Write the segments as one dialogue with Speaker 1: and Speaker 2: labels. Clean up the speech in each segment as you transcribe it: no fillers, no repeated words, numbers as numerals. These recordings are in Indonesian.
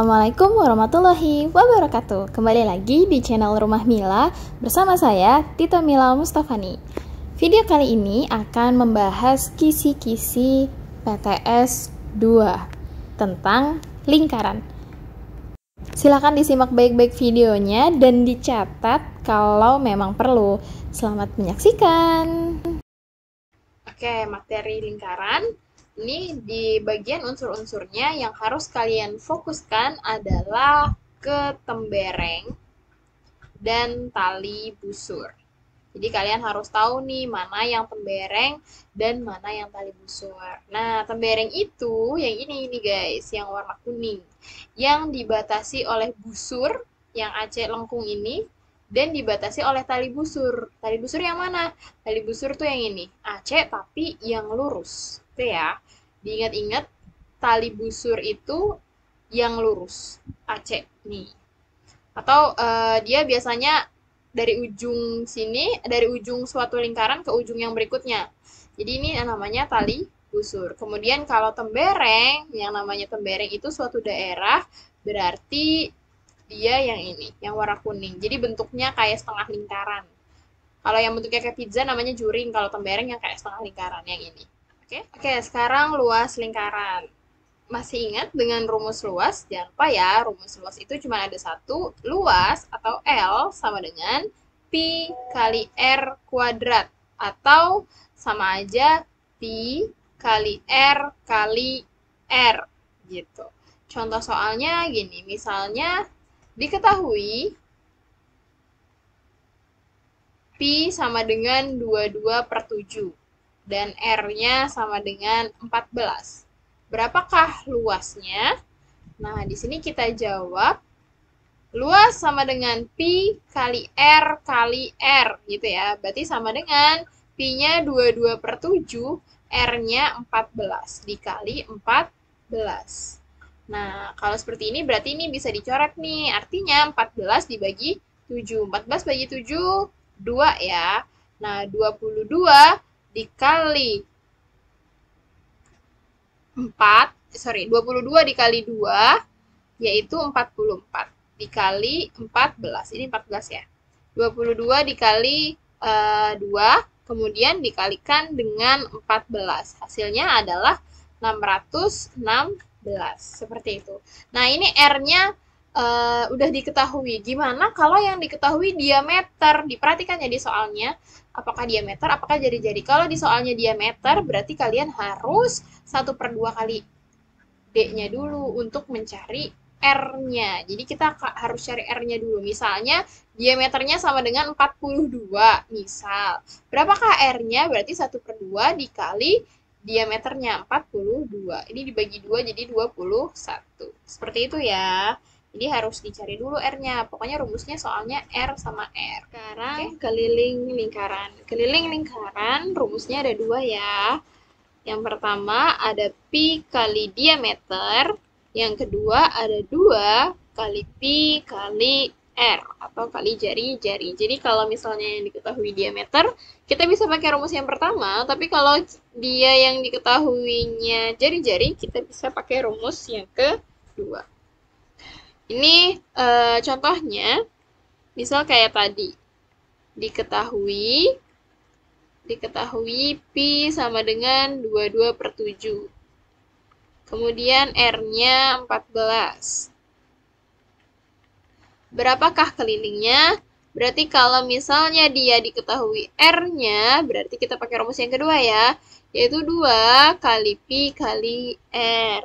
Speaker 1: Assalamualaikum warahmatullahi wabarakatuh. Kembali lagi di channel Rumah Mila bersama saya Tita Mila Mustafani. Video kali ini akan membahas kisi-kisi PTS 2 tentang lingkaran. Silakan disimak baik-baik videonya dan dicatat kalau memang perlu. Selamat menyaksikan. Oke, materi lingkaran. Ini di bagian unsur-unsurnya yang harus kalian fokuskan adalah ketembereng dan tali busur. Jadi kalian harus tahu nih mana yang tembereng dan mana yang tali busur. Nah, tembereng itu yang ini guys, yang warna kuning. Yang dibatasi oleh busur yang aceh lengkung ini dan dibatasi oleh tali busur. Tali busur yang mana? Tali busur tuh yang ini, aceh tapi yang lurus. Itu ya. Diingat-ingat, tali busur itu yang lurus, aceh nih. Atau dia biasanya dari ujung sini, dari ujung suatu lingkaran ke ujung yang berikutnya. Jadi ini namanya tali busur. Kemudian kalau tembereng, yang namanya tembereng itu suatu daerah, berarti dia yang ini, yang warna kuning. Jadi bentuknya kayak setengah lingkaran. Kalau yang bentuknya kayak pizza namanya juring, kalau tembereng yang kayak setengah lingkaran, yang ini. Oke, sekarang luas lingkaran. Masih ingat dengan rumus luas? Jangan lupa ya, rumus luas itu cuma ada satu. Luas atau L sama dengan Pi kali R kuadrat. Atau sama aja Pi kali R kali R. Gitu. Contoh soalnya gini, misalnya diketahui Pi sama dengan 22/7 dan R-nya sama dengan 14. Berapakah luasnya? Nah, di sini kita jawab luas sama dengan Pi kali R kali R, gitu ya. Berarti sama dengan Pi-nya 22/7, R-nya 14 dikali 14. Nah, kalau seperti ini berarti ini bisa dicoret nih. Artinya 14 dibagi 7. 14 bagi 7, 2 ya. Nah, 22 dikali 22 dikali 2 yaitu 44 dikali 14. Ini 14 ya. 22 dikali 2 kemudian dikalikan dengan 14. Hasilnya adalah 616. Seperti itu. Nah, ini R-nya udah diketahui. Gimana kalau yang diketahui diameter? Diperhatikan ya di soalnya. Apakah diameter, apakah jari-jari. Kalau di soalnya diameter, berarti kalian harus 1/2 kali D-nya dulu untuk mencari R-nya. Jadi kita harus cari R-nya dulu. Misalnya, diameternya sama dengan 42, misal. Berapakah R-nya? Berarti 1/2 dikali diameternya 42. Ini dibagi 2 jadi 21. Seperti itu ya. Jadi harus dicari dulu R-nya. Pokoknya rumusnya soalnya R sama R. Sekarang keliling lingkaran. Keliling lingkaran rumusnya ada 2 ya. Yang pertama ada Pi kali diameter. Yang kedua ada 2 kali Pi kali R atau kali jari-jari. Jadi kalau misalnya yang diketahui diameter, kita bisa pakai rumus yang pertama. Tapi kalau dia yang diketahuinya jari-jari, kita bisa pakai rumus yang kedua. Ini contohnya, misal kayak tadi, diketahui Pi sama dengan 22/7. Kemudian R-nya 14. Berapakah kelilingnya? Berarti kalau misalnya dia diketahui R-nya, berarti kita pakai rumus yang kedua ya, yaitu 2 kali Pi kali R.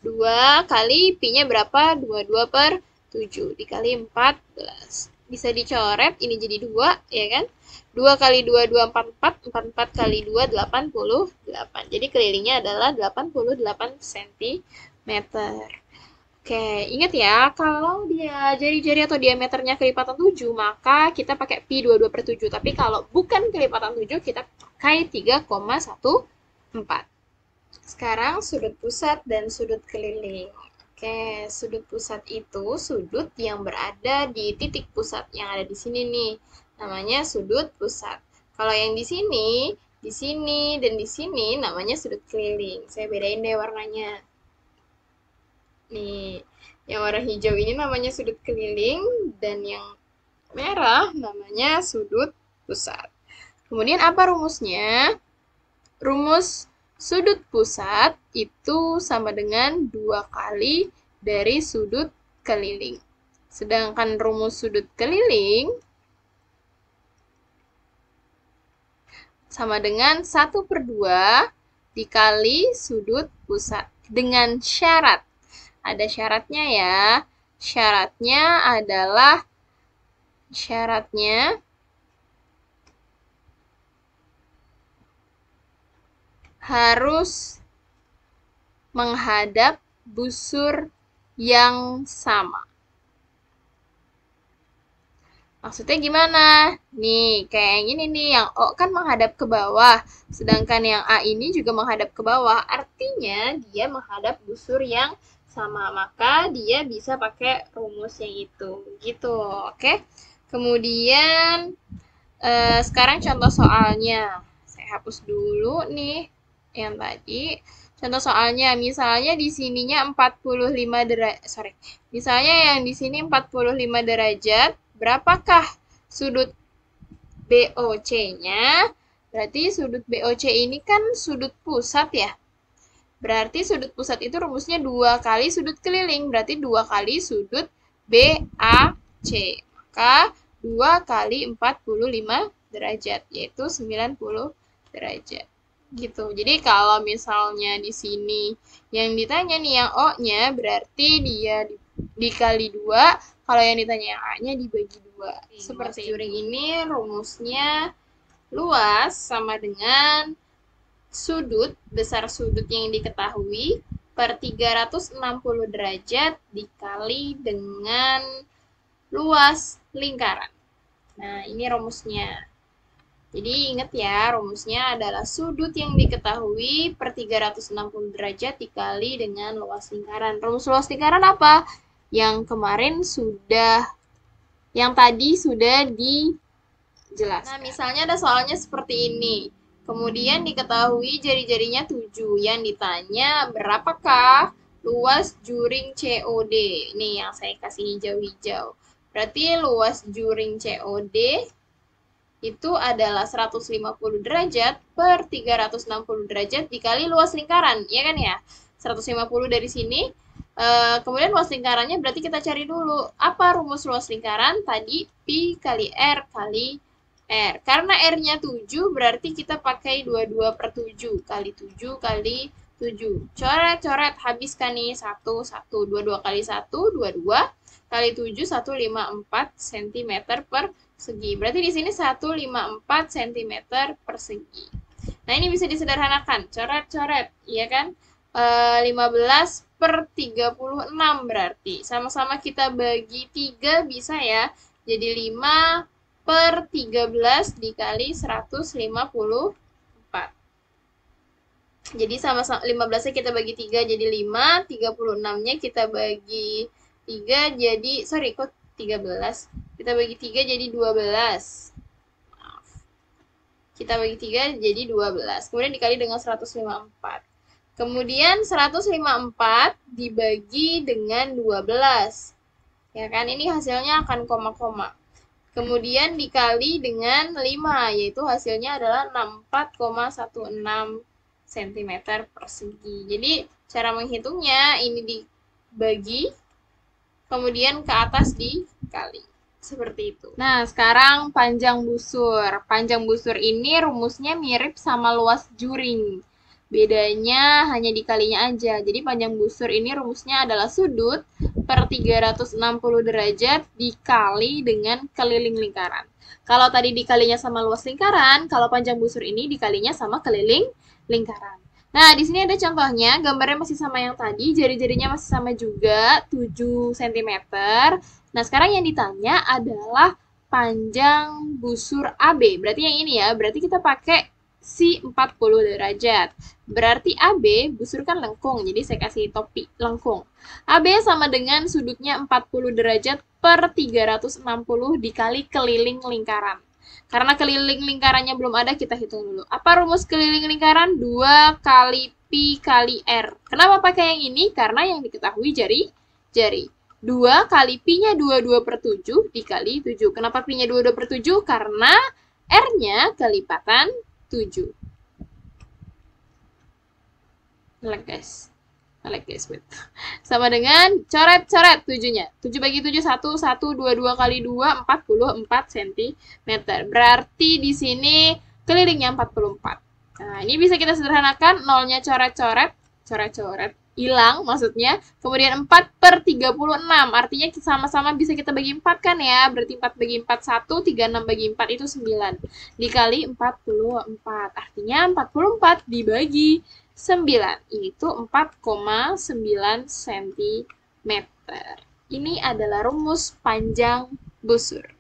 Speaker 1: 2 kali Pi-nya berapa? 22/7 dikali 14. Bisa dicoret, ini jadi 2, ya kan? 2 kali 2, 2, 44. 44 kali 2, 88. Jadi kelilingnya adalah 88 cm. Oke, ingat ya, kalau dia jari-jari atau diameternya kelipatan 7, maka kita pakai Pi 22/7. Tapi kalau bukan kelipatan 7, kita pakai 3,14. Sekarang sudut pusat dan sudut keliling. Oke, sudut pusat itu sudut yang berada di titik pusat yang ada di sini nih. Namanya sudut pusat. Kalau yang di sini, dan di sini namanya sudut keliling. Saya bedain deh warnanya. Nih, Yang warna hijau ini namanya sudut keliling, dan yang merah namanya sudut pusat. Kemudian apa rumusnya? Rumus sudut pusat itu sama dengan 2 kali dari sudut keliling. Sedangkan rumus sudut keliling sama dengan 1/2 dikali sudut pusat. Dengan syarat. Ada syaratnya ya. Syaratnya harus menghadap busur yang sama. Maksudnya gimana? Nih, kayak yang ini nih, yang O kan menghadap ke bawah, sedangkan yang A ini juga menghadap ke bawah. Artinya dia menghadap busur yang sama, maka dia bisa pakai rumus yang itu. Gitu, oke? Kemudian, sekarang contoh soalnya. Saya hapus dulu nih yang tadi. Contoh soalnya, misalnya di sininya 45 derajat, misalnya yang di sini 45 derajat, berapakah sudut BOC-nya? Berarti sudut BOC ini kan sudut pusat ya. Berarti sudut pusat itu rumusnya 2 kali sudut keliling, berarti 2 kali sudut BAC. Maka 2 kali 45 derajat, yaitu 90 derajat. Gitu. Jadi kalau misalnya di sini yang ditanya nih yang O-nya, berarti dia dikali 2, kalau yang ditanya yang A-nya dibagi 2. Seperti juring ini rumusnya luas sama dengan sudut, besar sudut yang diketahui, per 360 derajat dikali dengan luas lingkaran. Nah, ini rumusnya. Jadi ingat ya, rumusnya adalah sudut yang diketahui per 360 derajat dikali dengan luas lingkaran. Rumus luas lingkaran apa? Yang kemarin yang tadi sudah dijelaskan. Nah, misalnya ada soalnya seperti ini. Kemudian diketahui jari-jarinya 7. Yang ditanya, berapakah luas juring COD? Ini yang saya kasih hijau-hijau. Berarti luas juring COD itu adalah 150 derajat per 360 derajat dikali luas lingkaran, ya kan ya? 150 dari sini, kemudian luas lingkarannya berarti kita cari dulu. Apa rumus luas lingkaran? Tadi Pi kali R kali R. Karena R-nya 7, berarti kita pakai 22/7 kali 7 kali 7. Coret-coret, habiskan nih 1, 1, 22 kali 1, 22 kali 7, 154 cm per segi. Berarti di sini 154 cm persegi. Nah, ini bisa disederhanakan. Coret-coret, ya kan? 15/36 berarti. Sama-sama kita bagi 3 bisa ya. Jadi 5/13 dikali 154. Jadi sama-sama 15-nya kita bagi 3 jadi 5, 36-nya kita bagi 3 jadi, kok 13? Kita bagi 3 jadi 12. Maaf. Kita bagi 3 jadi 12. Kemudian dikali dengan 154. Kemudian 154 dibagi dengan 12. Ya kan, ini hasilnya akan koma-koma. Kemudian dikali dengan 5, yaitu hasilnya adalah 64,16 cm persegi. Jadi, cara menghitungnya ini dibagi, kemudian ke atas dikali. Seperti itu. Nah, sekarang panjang busur. Panjang busur ini rumusnya mirip sama luas juring. Bedanya hanya dikalinya aja. Jadi panjang busur ini rumusnya adalah sudut per 360 derajat dikali dengan keliling lingkaran. Kalau tadi dikalinya sama luas lingkaran, kalau panjang busur ini dikalinya sama keliling lingkaran. Nah, di sini ada contohnya, gambarnya masih sama yang tadi, jari-jarinya masih sama juga, 7 cm. Nah, sekarang yang ditanya adalah panjang busur AB. Berarti yang ini ya, berarti kita pakai si 40 derajat. Berarti AB, busur kan lengkung, jadi saya kasih topi lengkung. AB sama dengan sudutnya 40 derajat per 360 dikali keliling lingkaran. Karena keliling lingkarannya belum ada, kita hitung dulu. Apa rumus keliling lingkaran? 2 kali Pi kali R. Kenapa pakai yang ini? Karena yang diketahui jari. 2 kali pi-nya 22 per 7 dikali 7. Kenapa pi-nya 22 per 7? Karena R-nya kelipatan 7. Melek guys. Wait. Sama dengan coret-coret 7-nya. 7 bagi 7, 1, 1, 22 kali 2, 44 cm. Berarti di sini kelilingnya 44. Nah, ini bisa kita sederhanakan. 0-nya coret-coret, hilang maksudnya. Kemudian 4 per 36, artinya sama-sama bisa kita bagi 4 kan ya. Berarti 4 bagi 4, 1, 36 bagi 4 itu 9. Dikali 44, artinya 44 dibagi 9, yaitu 4,9 cm. Ini adalah rumus panjang busur.